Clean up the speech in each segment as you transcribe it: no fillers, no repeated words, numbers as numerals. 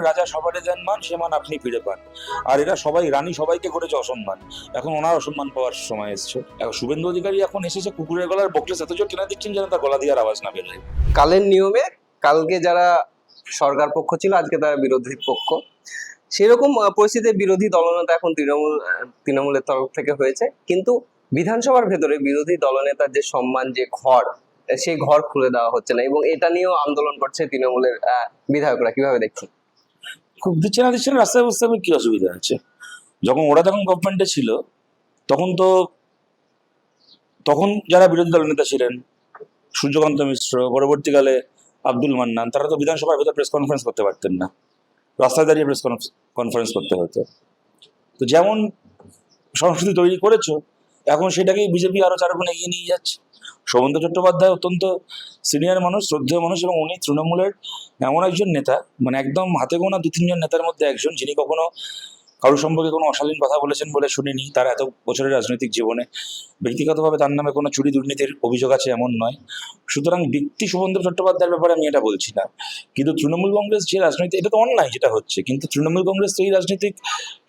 রাজা সবারে দেন মান, সে মান আপনি ফিরে পান। আর এরা সবাই, রানী সবাইকে করেছে অসম্মান, এখন ওনার অসম্মান পাওয়ার সময় এসছে। এখন শুভেন্দু অধিকারী এখন এসেছে কুকুরের গলার বকলেস এত জোর টেনে দিচ্ছেন যেন তার গলা দিয়ে আর আওয়াজ না বেরোয়। কালের নিয়মে কালকে যারা সরকার পক্ষ ছিল আজকে তারা বিরোধী পক্ষ, সেরকম পরিস্থিতিতে বিরোধী দলনেতা এখন তৃণমূলের তরফ থেকে হয়েছে। কিন্তু বিধানসভার ভেতরে বিরোধী দলনেতার যে সম্মান, যে ঘর, সেই ঘর খুলে দেওয়া হচ্ছে না, এবং এটা নিয়েও আন্দোলন করছে তৃণমূলের বিধায়করা। কিভাবে দেখছেন? খুব দিচ্ছে না রাস্তায় বসতে হবে, কি অসুবিধা আছে? যখন গভর্নমেন্টে ছিল তখন যারা বিরোধী দল নেতা ছিলেন, সূর্যকান্ত মিশ্র, পরবর্তীকালে আব্দুল মান্নান, তারা তো বিধানসভার ভেতর প্রেস কনফারেন্স করতে পারতেন না, রাস্তায় দাঁড়িয়ে প্রেস কনফারেন্স করতে হতো। তো যেমন সংস্কৃতি তৈরি করেছো, এখন সেটাকেই বিজেপি আরো 4 গুণ এগিয়ে নিয়ে যাচ্ছে। সৌমেন্দ্র চট্টোপাধ্যায় অত্যন্ত সিনিয়র মানুষ, শ্রদ্ধেয় মানুষ, এবং উনি তৃণমূলের এমন একজন নেতা, মানে একদম হাতে গোনা 2-3 জন নেতার মধ্যে একজন, যিনি কখনো কারোর সম্পর্কে কোনো অশালীন কথা বলেছেন বলে শুনিনি তার এত বছরের রাজনৈতিক জীবনে। ব্যক্তিগতভাবে তার নামে কোনো চুরি দুর্নীতির অভিযোগ আছে এমন নয়। সুতরাং ব্যক্তি শুভেন্দু চট্টোপাধ্যায়ের ব্যাপারে আমি এটা বলছি না, কিন্তু তৃণমূল কংগ্রেস যে রাজনীতি, এটা তো অন্যায় যেটা হচ্ছে, কিন্তু তৃণমূল কংগ্রেস তো এই রাজনৈতিক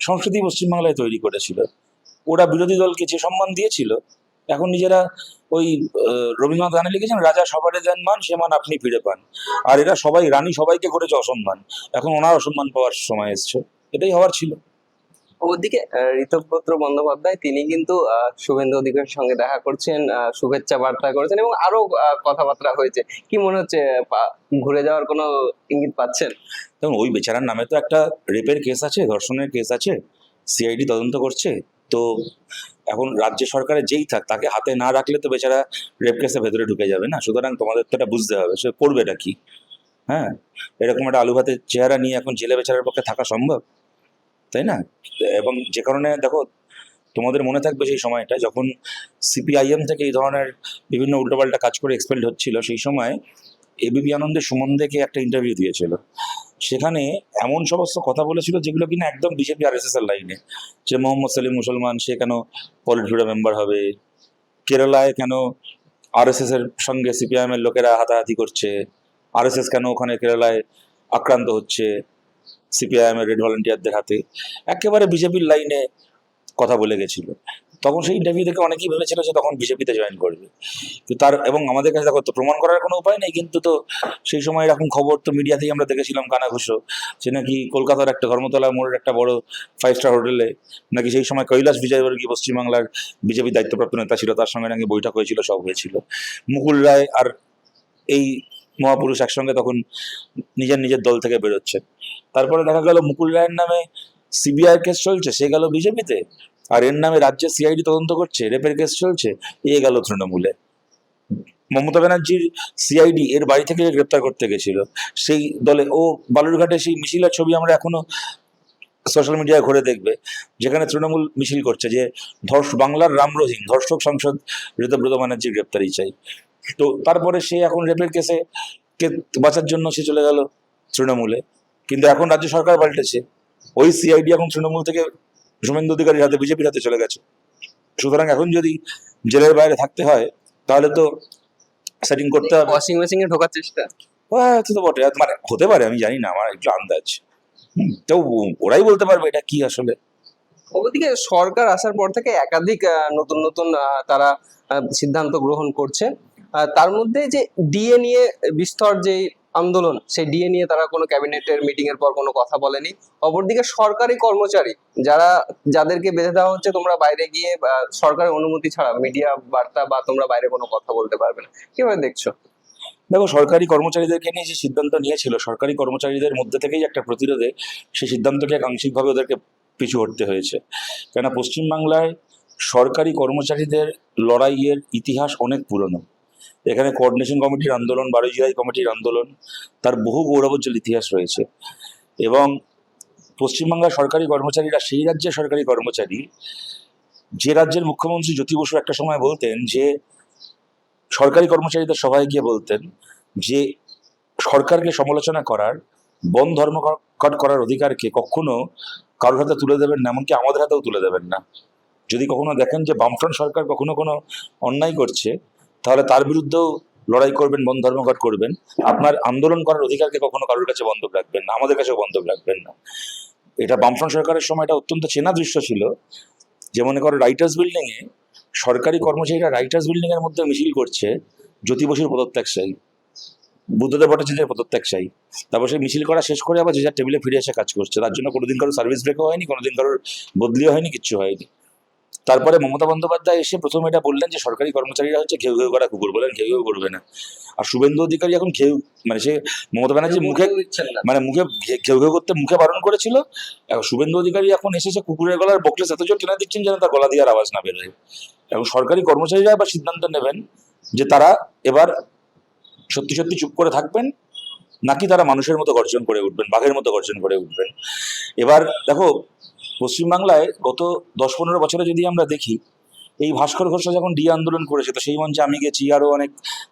সংস্কৃতি পশ্চিমবাংলায় তৈরি করেছিল। ওরা বিরোধী দলকে যে সম্মান দিয়েছিল, এখন নিজেরা ওই রবীন্দ্রনাথ গানে লিখেছেন, রাজা সবারে দেন মান, সে মান আপনি ফিরে পান। আর এরা সবাই, রানী সবাইকে করেছে অসম্মান, এখন ওনার অসম্মান পাওয়ার সময় এসছে। এটাই হওয়ার ছিল। ওদিকে ঋতব্রত বন্দ্যোপাধ্যায় তিনি কিন্তু শুভেন্দু অধিকারীর সঙ্গে দেখা করছেন, শুভেচ্ছা বার্তা করেছেন, এবং আরো কথাবার্তা হয়েছে। কি মনে হচ্ছে, ঘুরে যাওয়ার কোনো ইঙ্গিত পাচ্ছেন? দেখুন, ওই বেচারার নামে তো একটা রেপের কেস আছে, ধর্ষণের কেস আছে, সিআইডি তদন্ত করছে। তো এখন রাজ্য সরকারের যেই থাক, তাকে হাতে না রাখলে তো বেচারা রেপ কেসে ভেতরে ঢুকে যাবে না। সুতরাং তোমাদের তো এটা বুঝতে হবে সে করবেটা কি। হ্যাঁ, এরকম একটা আলু ভাতের চেহারা নিয়ে এখন জেলে বেচারার পক্ষে থাকা সম্ভব? তাই না? এবং যে কারণে দেখো, তোমাদের মনে থাকবে সেই সময়টা যখন সিপিআইএম থেকে এই ধরনের বিভিন্ন উল্টোপাল্টা কাজ করে এক্সপেল্ড হচ্ছিল, সেই সময় এবিপি আনন্দে সুমনদেকে একটা ইন্টারভিউ দিয়েছিল। সেখানে এমন সমস্ত কথা বলেছিল যেগুলো কিনা একদম বিজেপি আর এস এর লাইনে, যে মোহাম্মদ সেলিম মুসলমান, সে কেন পলিট ব্যুরো মেম্বার হবে, কেরালায় কেন আরএসএস এর সঙ্গে সিপিআইএম এর লোকেরা হাতাহাতি করছে, আরএসএস কেন ওখানে কেরালায় আক্রান্ত হচ্ছে সিপিআইএম এর রেড ভলান্টিয়ারদের হাতে, একেবারে বিজেপির লাইনে কথা বলে গেছিল। তখন সেই ইন্টারভিউ থেকে অনেকেই ভেবেছিল যে তখন বিজেপিতে জয়েন করবে, কিন্তু তার, এবং আমাদের কাছে দেখো তো প্রমাণ করার কোনো উপায় নেই, কিন্তু তো সেই সময় এরকম খবর তো মিডিয়াতেই আমরা দেখেছিলাম কানাঘুষো, যে নাকি কলকাতার একটা ধর্মতলা মোড়ের একটা বড় 5 স্টার হোটেলে নাকি সেই সময় কৈলাস বিজয়বর্গী পশ্চিমবাংলার বিজেপি দায়িত্বপ্রাপ্ত নেতা ছিল, তার সঙ্গে নাকি বৈঠক হয়েছিল, সব হয়েছিল। মুকুল রায় আর এই মহাপুরুষ একসঙ্গে তখন নিজের নিজের দল থেকে বেরোচ্ছে। তারপরে দেখা গেল মুকুল রায়ের নামে সিবিআই কেস চলছে, সে গেল বিজেপিতে, আর এর নামে রাজ্যে সিআইডি তদন্ত করছে, রেপের কেস চলছে, এ গেল তৃণমূলে। মমতা ব্যানার্জির সিআইডি এর বাড়ি থেকে গ্রেপ্তার করতে গেছিল, সেই দলে ও বালুরঘাটে সেই মিছিলের ছবি আমরা এখনো সোশ্যাল মিডিয়ায় ঘুরে দেখবে, যেখানে তৃণমূল মিছিল করছে যে বাংলার রাম রহিম ধর্ষক সাংসদ ঋতব্রত ব্যানার্জির গ্রেপ্তারি চাই। তো তারপরে সে এখন রেপের কেসে কে বাঁচার জন্য সে চলে গেল তৃণমূলে, কিন্তু এখন রাজ্য সরকার পাল্টেছে, ওই সিআইডি এখন তৃণমূল থেকে শুভেন্দু অধিকারীর হাতে, বিজেপির হাতে চলে গেছে। সুতরাং এখন যদি জেলের বাইরে থাকতে হয় তাহলে তো সেটিং করতে হবে। ওয়াশিং মেশিনে ঢোকার চেষ্টা? তো বটে, মানে হতে পারে, আমি জানি না, আমার একটু আন্দাজ। তো ওরাই বলতে পারবে এটা কি আসলে। ওদিকে সরকার আসার পর থেকে একাধিক নতুন নতুন তারা সিদ্ধান্ত গ্রহণ করছে। তার মধ্যে যে ডিএ নিয়ে বিস্তর যে আন্দোলন, সেই ডিএ নিয়ে তারা কোনো ক্যাবিনেটের মিটিং এর পর কোনো কথা বলেনি। অপরদিকে সরকারি কর্মচারী যাদেরকে বেঁধে দেওয়া হচ্ছে, তোমরা বাইরে গিয়ে সরকারের অনুমতি ছাড়া মিডিয়া বার্তা বা তোমরা বাইরে কোনো কথা বলতে পারবে না। কিভাবে দেখছো? দেখো, সরকারি কর্মচারীদেরকে নিয়ে যে সিদ্ধান্ত নিয়েছিল, সরকারি কর্মচারীদের মধ্যে থেকেই একটা প্রতিরোধে সেই সিদ্ধান্তকে আংশিকভাবে ওদেরকে পিছু হটতে হয়েছে। কেননা পশ্চিমবাংলায় সরকারি কর্মচারীদের লড়াইয়ের ইতিহাস অনেক পুরনো। এখানে কোঅর্ডিনেশন কমিটির আন্দোলন, 12 জুলাই কমিটির আন্দোলন, তার বহু গৌরবোজ্জ্বল ইতিহাস রয়েছে। এবং পশ্চিমবাংলার সরকারি কর্মচারীরা সেই রাজ্যের সরকারি কর্মচারী, যে রাজ্যের মুখ্যমন্ত্রী জ্যোতি বসু একটা সময় বলতেন যে, সরকারি কর্মচারীদের সভায় গিয়ে বলতেন যে সরকারকে সমালোচনা করার, বন ধর্মঘট করার অধিকারকে কখনো কারোর হাতে তুলে দেবেন না, এমনকি আমাদের হাতেও তুলে দেবেন না। যদি কখনো দেখেন যে বামফ্রন্ট সরকার কখনো কোনো অন্যায় করছে, তাহলে তার বিরুদ্ধেও লড়াই করবেন, বন ধর্মঘট করবেন, আপনার আন্দোলন করার অধিকারকে কখনো কারোর কাছে বন্ধক রাখবেন না, আমাদের কাছেও বন্ধক রাখবেন না। এটা বামফ্রন্ট সরকারের সময় এটা অত্যন্ত চেনা দৃশ্য ছিল, যে মনে করো রাইটার্স বিল্ডিং এ সরকারি কর্মচারীরা রাইটার্স বিল্ডিং এর মধ্যে মিছিল করছে জ্যোতি বসুর পদত্যাগ চাই, বুদ্ধদেব ভট্টাচার্যের পদত্যাগ চাই। তারপর সেই মিছিল করা শেষ করে আবার যে যার টেবিলে ফিরে এসে কাজ করছে, তার জন্য কোনোদিন কারোর সার্ভিস ব্রেকও হয়নি, কোনোদিন কারোর বদলিও হয়নি, কিচ্ছু হয়নি। তারপরে মমতা বন্দ্যোপাধ্যায় এসে প্রথমে এটা বললেন যে সরকারি কর্মচারীরা হচ্ছে ঘেউ ঘেউ করা কুকুর, বলেন ঘেউ ঘেউ করবে না। আর শুভেন্দু অধিকারী এখন ঘেউ, মানে সে মমতা ব্যানার্জি মুখে দিচ্ছেন না। মানে মুখে ঘেউ ঘেউ করতে মুখে বারণ করেছিল, এখন শুভেন্দু অধিকারী এখন এসেছে কুকুরের গলার বকলেস এত জোর টেনে দিচ্ছেন যেন তার গলা দিয়ে আর আওয়াজ না বেরোয়। এখন সরকারি কর্মচারীরা এবার সিদ্ধান্ত নেবেন যে তারা এবার সত্যি সত্যি চুপ করে থাকবেন, নাকি তারা মানুষের মতো গর্জন করে উঠবেন, বাঘের মতো গর্জন করে উঠবেন। এবার দেখো, পশ্চিমবাংলায় গত 10-15 বছরে যদি আমরা দেখি, এই ভাস্কর ঘোষরা যখন ডি আন্দোলন করেছে, তো সেই মঞ্চে আমি গেছি, আরো অনেক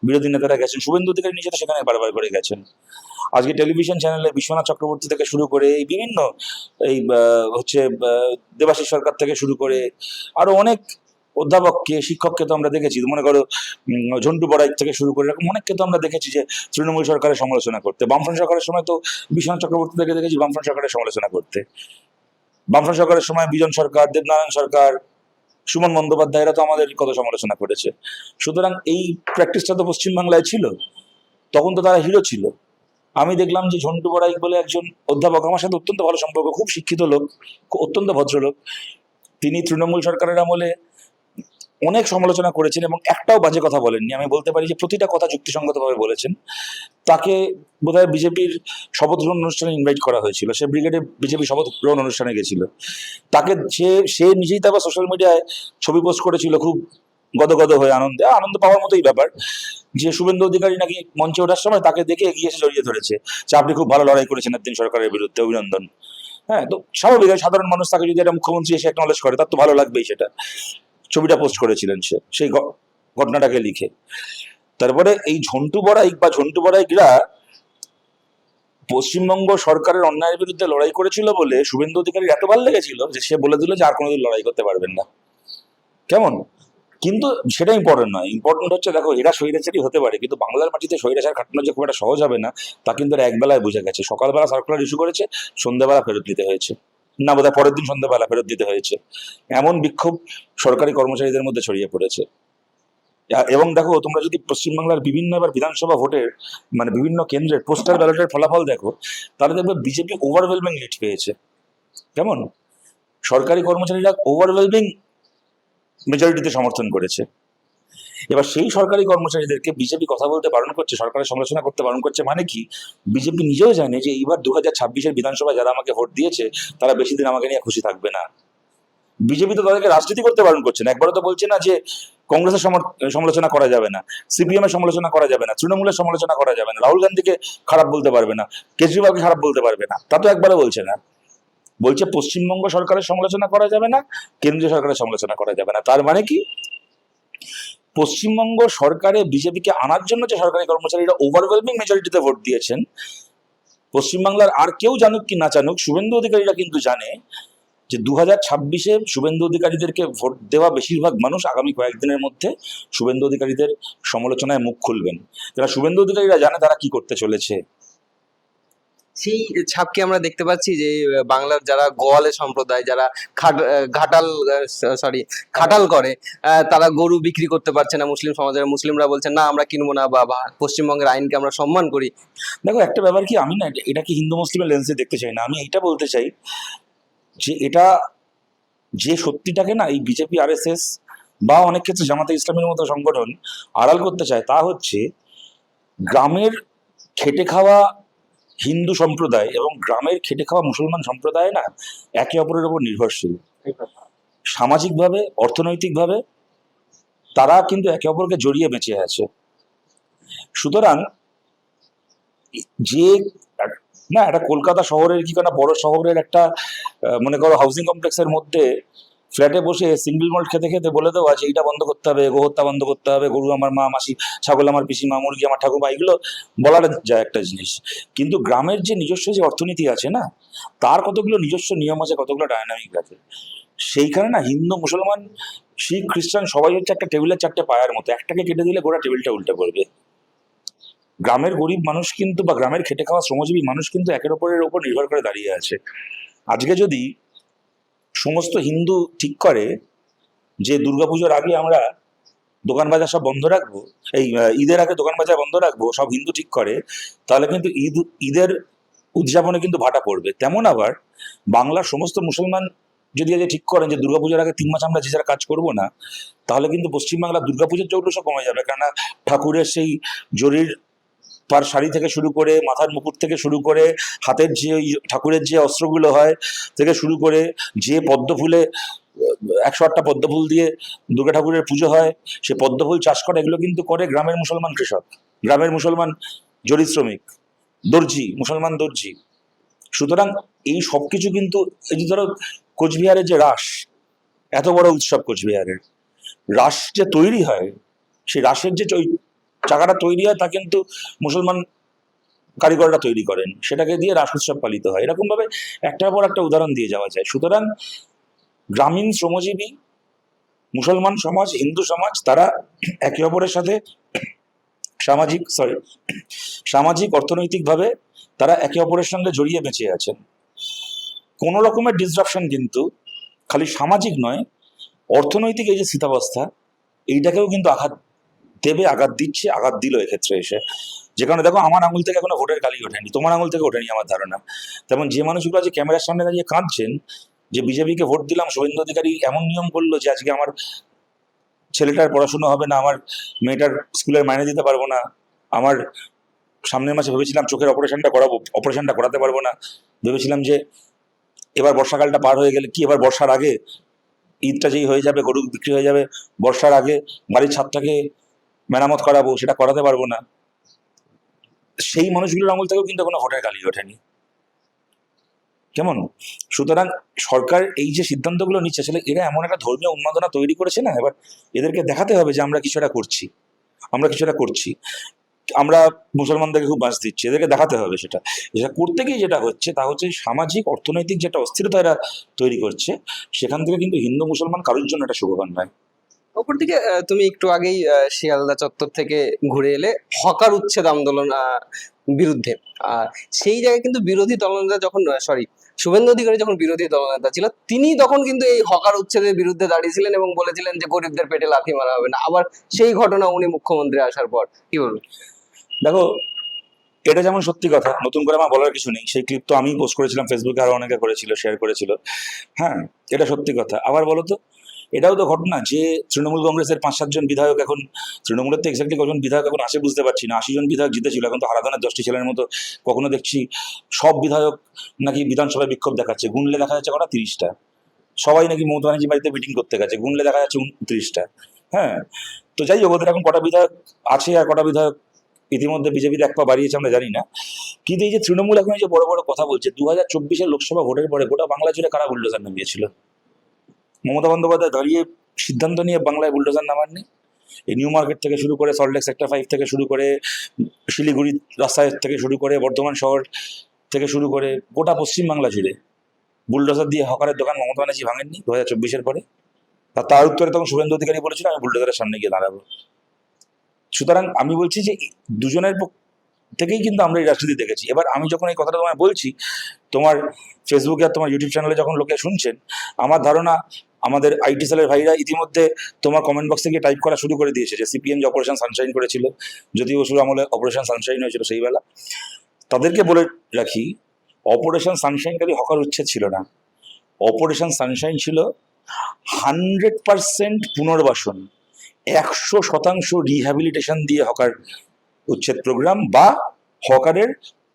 বিরোধী নেতারা গেছেন, শুভেন্দু অধিকারী নিজে তো সেখানে বারবার করে গেছেন। আজকে টেলিভিশন চ্যানেলে বিশ্বনাথ চক্রবর্তী থেকে শুরু করে এই বিভিন্ন এই দেবাশিস সরকার থেকে শুরু করে আরো অনেক অধ্যাপককে, শিক্ষককে তো আমরা দেখেছি, মনে করো ঝন্টু বড়াই থেকে শুরু করে এরকম অনেককে তো আমরা দেখেছি যে তৃণমূল সরকারের সমালোচনা করতে। বামফ্রন্ট সরকারের সময় তো বিশ্বনাথ চক্রবর্তী থেকে দেখেছি বামফ্রন্ট সরকারের সমালোচনা করতে। বামফ্রন্ট সরকারের সময় বিজন সরকার, দেবনারায়ণ সরকার, সুমন বন্দ্যোপাধ্যায় এরা তো আমাদের কত সমালোচনা করেছে। সুতরাং এই প্র্যাকটিসটা তো পশ্চিমবাংলায় ছিল, তখন তো তারা হিরো ছিল। আমি দেখলাম যে ঝন্টু বড়াই বলে একজন অধ্যাপক, আমার সাথে অত্যন্ত ভালো সম্পর্ক, খুব শিক্ষিত লোক, অত্যন্ত ভদ্রলোক, তিনি তৃণমূল সরকারের আমলে অনেক সমালোচনা করেছেন এবং একটাও বাজে কথা বলেননি। আমি বলতে পারি যে প্রতিটা কথা যুক্তিসঙ্গতভাবে বলেছেন। তাকে বোধহয় বিজেপির শপথ গ্রহণ অনুষ্ঠানে ইনভাইট করা হয়েছিল, সে ব্রিগেডে বিজেপি শপথ গ্রহণ অনুষ্ঠানে গেছিল। তাকে সে নিজেই তারপর সোশ্যাল মিডিয়ায় ছবি পোস্ট করেছিল খুব গদগদ হয়ে, আনন্দ পাওয়ার মতোই ব্যাপার, যে শুভেন্দু অধিকারী নাকি মঞ্চে ওঠার সময় তাকে দেখে এগিয়ে এসে জড়িয়ে ধরেছে, যে আপনি খুব ভালো লড়াই করেছেন একদিন সরকারের বিরুদ্ধে, অভিনন্দন। হ্যাঁ, তো স্বাভাবিক, সাধারণ মানুষ তাকে যদি একটা মুখ্যমন্ত্রী এসে অ্যাকনলেজ করে তার তো ভালো লাগবেই। সেটা ছবিটা পোস্ট করেছিলেন সে সেই ঘটনাটাকে লিখে। তারপরে এই ঝন্টু বড়াইকরা পশ্চিমবঙ্গ সরকারের অন্যায়ের বিরুদ্ধে লড়াই করেছিল বলে শুভেন্দু অধিকারীর এত ভালো লেগেছিল যে সে বলে দিল যে আর কোনোদিন লড়াই করতে পারবেন না। কেমন? কিন্তু সেটা ইম্পর্টেন্ট নয়, ইম্পর্টেন্ট হচ্ছে দেখো এরা স্বৈরাচারী হতে পারে, কিন্তু বাংলার মাটিতে স্বৈরাচার খাটানো যে খুব একটা সহজ হবে না তা কিন্তু একবেলায় বুঝে গেছে। সকালবেলা সার্কুলার ইস্যু করেছে, সন্ধ্যাবেলা ফেরত দিতে হয়েছে, না বোধহয় পরের দিন সন্ধ্যাবেলা ফেরত দিতে হয়েছে। এমন বিক্ষোভ সরকারি কর্মচারীদের মধ্যে ছড়িয়ে পড়েছে। এবং দেখো, তোমরা যদি পশ্চিমবাংলার বিভিন্ন এবার বিধানসভা ভোটের মানে বিভিন্ন কেন্দ্রের পোস্টাল ব্যালটের ফলাফল দেখো, তাহলে দেখবে বিজেপি ওভারওয়েলমিং লিড পেয়েছে। কেমন? সরকারি কর্মচারীরা ওভারওয়েলমিং মেজরিটিতে সমর্থন করেছে। এবার সেই সরকারি কর্মচারীদেরকে বিজেপি কথা বলতে বারণ করছে, সরকারের সমালোচনা করতে বারণ করছে, মানে কি? বিজেপি নিজেও জানে যে এইবার 2026-এর বিধানসভায় যারা আমাকে ভোট দিয়েছে তারা বেশি দিন আমাকে নিয়ে খুশি থাকবে না। বিজেপি তো তাদেরকে রাজনীতি করতে বারণ করছে না, একবারও তো বলছে না যে কংগ্রেসের সমালোচনা করা যাবে না, সিপিএম এর সমালোচনা করা যাবে না, তৃণমূলের সমালোচনা করা যাবে না, রাহুল গান্ধীকে খারাপ বলতে পারবে না, কেজরিওয়ালকে খারাপ বলতে পারবে না, তা তো একবারও বলছে না। বলছে পশ্চিমবঙ্গ সরকারের সমালোচনা করা যাবে না, কেন্দ্রীয় সরকারের সমালোচনা করা যাবে না। তার মানে কি? পশ্চিমবঙ্গ সরকারে বিজেপিকে আনার জন্য যে সরকারি কর্মচারীরা ওভারওয়েলমিং মেজরিটিতে ভোট দিয়েছেন, পশ্চিমবাংলার আর কেউ জানুক কি না জানুক, শুভেন্দু অধিকারীরা কিন্তু জানে যে 2026-এ শুভেন্দু অধিকারীদেরকে ভোট দেওয়া বেশিরভাগ মানুষ আগামী কয়েকদিনের মধ্যে শুভেন্দু অধিকারীদের সমালোচনায় মুখ খুলবেন। যারা শুভেন্দু অধিকারীরা জানে তারা কি করতে চলেছে। সেই ছাপকে আমরা দেখতে পাচ্ছি যে বাংলার যারা গোয়ালে সম্প্রদায়, যারা খাটাল করে, তারা গরু বিক্রি করতে পারছে না মুসলিম সমাজের, মুসলিমরা বলছে না আমরা কিনবো না, বা পশ্চিমবঙ্গের আইনকে আমরা সম্মান করি। দেখো, একটা ব্যাপার কি, আমি না এটাকে হিন্দু মুসলিমের লেন্সে দেখতে চাই না, আমি এইটা বলতে চাই যে এটা যে সত্যিটাকে না এই বিজেপি, আরএসএস বা অনেক ক্ষেত্রে জামাতে ইসলামের মতো সংগঠন আড়াল করতে চায়, তা হচ্ছে গ্রামের খেটে খাওয়া হিন্দু সম্প্রদায় এবং গ্রামের খেটে খাওয়া মুসলমান সম্প্রদায় না একে অপরের উপর নির্ভরশীল, সামাজিকভাবে, অর্থনৈতিকভাবে তারা কিন্তু একে অপরকে জড়িয়ে বেঁচে আছে। সুতরাং যে না একটা কলকাতা শহরের কি কোনো বড় শহরের একটা মনে করো হাউজিং কমপ্লেক্সের মধ্যে ফ্ল্যাটে বসে সিঙ্গেল মল্ট খেতে খেতে বলে দেওয়া যে এইটা বন্ধ করতে হবে, গোহত্যা বন্ধ করতে হবে, গরু আমার মা, মাসি, ছাগল আমার পিসিমা, মুরগি আমার ঠাকুমা, এগুলো বলার যায় একটা জিনিস। কিন্তু গ্রামের যে নিজস্ব যে অর্থনীতি আছে না, তার কতগুলো নিজস্ব নিয়ম আছে, কতগুলো ডায়নামিক আছে। সেইখানে না হিন্দু, মুসলমান, শিখ, খ্রিস্টান সবাই হচ্ছে একটা টেবিলের চারটে পায়ার মতো, একটাকে কেটে দিলে গোটা টেবিলটা উল্টে পড়বে। গ্রামের গরিব মানুষ কিন্তু বা গ্রামের খেটে খাওয়া শ্রমজীবী মানুষ কিন্তু একের অপরের ওপর নির্ভর করে দাঁড়িয়ে আছে। আজকে যদি সমস্ত হিন্দু ঠিক করে যে দুর্গাপুজোর আগে আমরা দোকান বাজার সব বন্ধ রাখবো, ঈদের আগে দোকান বাজার বন্ধ রাখবো, সব হিন্দু ঠিক করে, তাহলে কিন্তু ঈদের উদযাপনে কিন্তু ভাটা পড়বে। তেমন আবার বাংলার সমস্ত মুসলমান যদি আজ ঠিক করেন যে দুর্গাপুজোর আগে 3 মাস আমরা যে যারা কাজ করবো না, তাহলে কিন্তু পশ্চিমবাংলার দুর্গাপুজোর জৌলুসও কমে যাবে। কেননা ঠাকুরের সেই জরির পার শাড়ি থেকে শুরু করে, মাথার মুকুট থেকে শুরু করে, হাতের যে ওই ঠাকুরের যে অস্ত্রগুলো হয় থেকে শুরু করে, যে পদ্ম ফুলে 108টা পদ্ম ফুল দিয়ে দুর্গা ঠাকুরের পুজো হয়, সে পদ্ম ফুল চাষ করে, এগুলো কিন্তু করে গ্রামের মুসলমান কৃষক, গ্রামের মুসলমান জরি শ্রমিক, দর্জি, মুসলমান দর্জি। সুতরাং এই সবকিছু কিন্তু, এই যে ধরো কোচবিহারের যে রাস, এত বড় উৎসব কোচবিহারের, রাস যে তৈরি হয়, সেই রাসের যে চাকাটা তৈরি হয় তা কিন্তু মুসলমান কারিগররা তৈরি করেন, সেটাকে দিয়ে রাস উৎসব পালিত হয়। এরকম ভাবে একটার পর একটা উদাহরণ দিয়ে যাওয়া যায়। সুতরাং গ্রামীণ শ্রমজীবী মুসলমান সমাজ, হিন্দু সমাজ, তারা একে অপরের সাথে সামাজিক অর্থনৈতিকভাবে তারা একে অপরের সঙ্গে জড়িয়ে বেঁচে আছেন। কোনো রকমের ডিসরাপশন কিন্তু খালি সামাজিক নয়, অর্থনৈতিক এই যে স্থিতাবস্থা, এইটাকেও কিন্তু আঘাত দেবে, আঘাত দিচ্ছে, আঘাত দিল এক্ষেত্রে এসে। যে কারণে দেখো, আমার আঙুল থেকে এখনো ভোটের কালি ওঠেনি, তোমার আঙুল থেকে ওঠেনি আমার ধারণা। তেমন যে মানুষগুলো আজকে ক্যামেরার সামনে দাঁড়িয়ে কাঁদছেন যে বিজেপিকে ভোট দিলাম, শুভেন্দু অধিকারী এমন নিয়ম করলো যে আজকে আমার ছেলেটার পড়াশোনা হবে না, আমার মেয়েটার স্কুলের মাইনে দিতে পারবো না, আমার সামনের মাসে ভেবেছিলাম চোখের অপারেশনটা করাবো, অপারেশনটা করাতে পারবো না, ভেবেছিলাম যে এবার বর্ষাকালটা পার হয়ে গেলে কি, এবার বর্ষার আগে ঈদটা যেই হয়ে যাবে, গরু বিক্রি হয়ে যাবে, বর্ষার আগে বাড়ির ছাদটাকে মেরামত করাবো, সেটা করাতে পারবো না। সেই মানুষগুলোর আঙুল থেকেও কিন্তু কোনো ভোটের কালি ওঠেনি, কেমন? সুতরাং সরকার এই যে সিদ্ধান্তগুলো নিচ্ছে, আসলে এরা এমন একটা ধর্মীয় উন্মাদনা তৈরি করেছে না, এবার এদেরকে দেখাতে হবে যে আমরা কিছুটা করছি, আমরা কিছুটা করছি, আমরা মুসলমানদেরকে খুব বাঁচ দিচ্ছি, এদেরকে দেখাতে হবে। সেটা যেটা করতে গিয়ে যেটা হচ্ছে তা হচ্ছে সামাজিক অর্থনৈতিক যেটা অস্থিরতা এরা তৈরি করছে, সেখান থেকে কিন্তু হিন্দু মুসলমান কারোর জন্য এটা শুভবান নয়। অপরদিকে তুমি একটু আগেই শিয়ালদা চত্বর থেকে ঘুরে এলে হকার উচ্ছেদ আন্দোলন বিরুদ্ধে। সেই জায়গায় কিন্তু বিরোধী দলনেতা যখন শুভেন্দু অধিকারী যখন বিরোধী দলনেতা ছিল, তিনি তখন কিন্তু এই হকার উচ্ছেদের বিরুদ্ধে দাঁড়িয়েছিলেন এবং বলেছিলেন যে গরিবদের পেটে লাথি মারা হবে না। আবার সেই ঘটনা উনি মুখ্যমন্ত্রী আসার পর, কি বলবো? দেখো, এটা যেমন সত্যি কথা, নতুন করে আমার বলার কিছু নেই, সেই ক্লিপ তো আমি পোস্ট করেছিলাম ফেসবুকে, আরো অনেকে করেছিল, শেয়ার করেছিল। হ্যাঁ, এটা সত্যি কথা। আবার বলো তো, এটাও তো ঘটনা যে তৃণমূল কংগ্রেসের 5-7 জন বিধায়ক, এখন তৃণমূলের তো এক্স্যাক্টলি কজন বিধায়ক এখন আসে বুঝতে পারছি না, 80 জন বিধায়ক জিতেছিল, এখন তো হারাধনের 10টি ছেলের মতো। কখনো দেখছি সব বিধায়ক নাকি বিধানসভায় বিক্ষোভ দেখাচ্ছে, গুনলে দেখা যাচ্ছে কটা, 30টা। সবাই নাকি মমতা ব্যানার্জি বাড়িতে মিটিং করতে গেছে, গুনলে দেখা যাচ্ছে 29টা। হ্যাঁ, তো যাই হোক, ওদের এখন কটা বিধায়ক আছে আর কটা বিধায়ক ইতিমধ্যে বিজেপিতে এক পা বাড়িয়েছে আমরা জানি না। কিন্তু এই যে তৃণমূল এখন এই যে বড় বড় কথা বলছে, 2024-এর লোকসভা ভোটের পরে গোটা বাংলা জুড়ে কারা বুলডোজার নামিয়েছিল? মমতা বন্দ্যোপাধ্যায় দাঁড়িয়ে সিদ্ধান্ত নিয়ে বাংলায় বুলডোজার নামাননি। এই নিউ মার্কেট থেকে শুরু করে, সল্টলেক সেক্টর 5 থেকে শুরু করে, শিলিগুড়ি রাস্তায় থেকে শুরু করে, বর্ধমান শহর থেকে শুরু করে গোটা পশ্চিমবাংলা জুড়ে বুলডোজার দিয়ে হকারের দোকান মমতা ব্যানার্জি ভাঙেননি 2024-এর পরে? তার উত্তরে তখন শুভেন্দু অধিকারী বলেছিল আমি বুলডোজারের সামনে গিয়ে দাঁড়াবো। সুতরাং আমি বলছি যে দুজনের থেকেই কিন্তু আমরা এই রাজনীতি দেখেছি। এবার আমি যখন এই কথাটা তোমায় বলছি, তোমার ফেসবুকে আর তোমার ইউটিউব চ্যানেলে যখন লোকে শুনছেন, আমার ধারণা আমাদের আইটি সেলের ভাইরা ইতিমধ্যে তোমার কমেন্ট বক্সে গিয়ে টাইপ করা শুরু করে দিয়েছে যে সিপিএম যে অপারেশন সানশাইন করেছিল, যদিও শুরু আমলে অপারেশন সানশাইন হয়েছিল সেই বেলা। তাদেরকে বলে রাখি, অপারেশন সানশাইনকারী হকার উচ্ছেদ ছিল না, অপারেশন সানশাইন ছিল 100% পুনর্বাসন, 100% রিহ্যাবিলিটেশন দিয়ে হকার উচ্ছেদ প্রোগ্রাম বা হকারের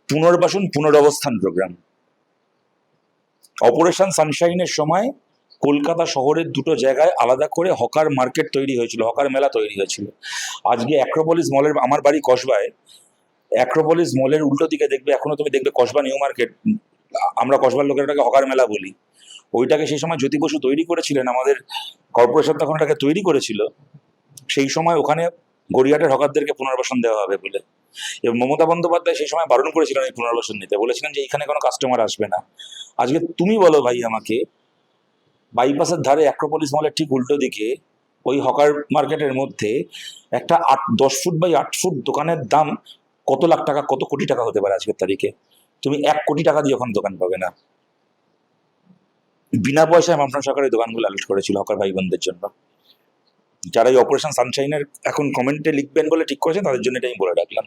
পুনর্বাসন পুনরবস্থান প্রোগ্রাম। অপারেশন সানশাইনের সময় কলকাতা শহরের 2টো জায়গায় আলাদা করে হকার মার্কেট তৈরি হয়েছিল, হকার মেলা তৈরি হয়েছিল। আজকে অ্যাক্রোপলিস মলের, আমার বাড়ি কসবায়, অ্যাক্রোপলিস মলের উল্টো দিকে দেখবে, এখনো তুমি দেখবে কসবা নিউ মার্কেট, আমরা কসবার লোকেরটাকে হকার মেলা বলি, ওইটাকে সেই সময় জ্যোতি বসু তৈরি করেছিলেন, আমাদের কর্পোরেশন তখন এটাকে তৈরি করেছিল। সেই সময় ওখানে গড়িয়াটের হকারদেরকে পুনর্বাসন দেওয়া হবে বলে, এবং মমতা বন্দ্যোপাধ্যায় সেই সময় বারণ করেছিলেন এই পুনর্বাসন নিতে, বলেছিলেন যে এখানে কোনো কাস্টমার আসবে না। আজকে তুমি বলো ভাই আমাকে, বাইপাসের ধারে অ্যাক্রোপলিস মলের ঠিক উল্টো দিকে ওই হকার মার্কেটের মধ্যে একটা 10 ফুট বাই 8 ফুট দোকানের দাম কত লাখ টাকা, কত কোটি টাকা হতে পারে আজকের তারিখে। তুমি 1 কোটি টাকা দিয়ে ওখানে দোকান পাবে না। বিনা পয়সায় মমতা সরকার এই দোকানগুলো অ্যালার্ট করেছিল হকার ভাই বোনদের জন্য। যারা এই অপারেশন সানশাইনের এখন কমেন্টে লিখবেন বলে ঠিক করেছেন, তাদের জন্য এটা আমি বলে রাখলাম।